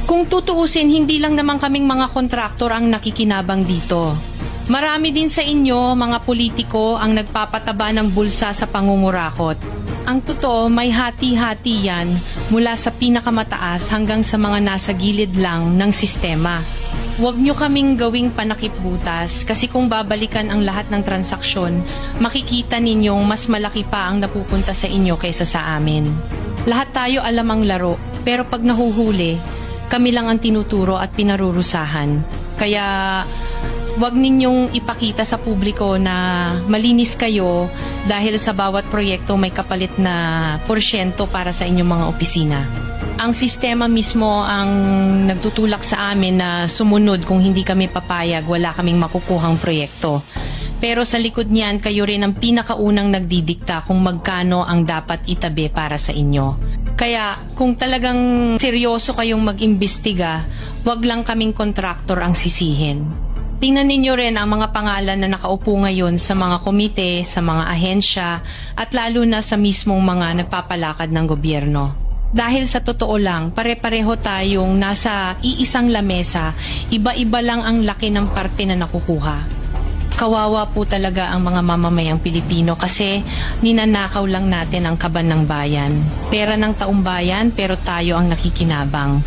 Kung tutuusin, hindi lang naman kaming mga kontraktor ang nakikinabang dito. Marami din sa inyo, mga politiko, ang nagpapataba ng bulsa sa pangungurakot. Ang totoo, may hati-hati yan mula sa pinakamataas hanggang sa mga nasa gilid lang ng sistema. Huwag nyo kaming gawing panakipbutas kasi kung babalikan ang lahat ng transaksyon, makikita ninyong mas malaki pa ang napupunta sa inyo kaysa sa amin. Lahat tayo alam ang laro, pero pag nahuhuli, kami lang ang tinuturo at pinarurusahan. Kaya huwag ninyong ipakita sa publiko na malinis kayo dahil sa bawat proyekto may kapalit na porsyento para sa inyong mga opisina. Ang sistema mismo ang nagtutulak sa amin na sumunod. Kung hindi kami papayag, wala kaming makukuhang proyekto. Pero sa likod niyan, kayo rin ang pinakaunang nagdidikta kung magkano ang dapat itabi para sa inyo. Kaya kung talagang seryoso kayong mag-imbestiga, wag lang kaming kontraktor ang sisihin. Tingnan ninyo rin ang mga pangalan na nakaupo ngayon sa mga komite, sa mga ahensya, at lalo na sa mismong mga nagpapalakad ng gobyerno. Dahil sa totoo lang, pare-pareho tayong nasa iisang lamesa, iba-iba lang ang laki ng parte na nakukuha. Kawawa po talaga ang mga mamamayang Pilipino kasi ninanakaw lang natin ang kaban ng bayan. Pera ng taumbayan pero tayo ang nakikinabang.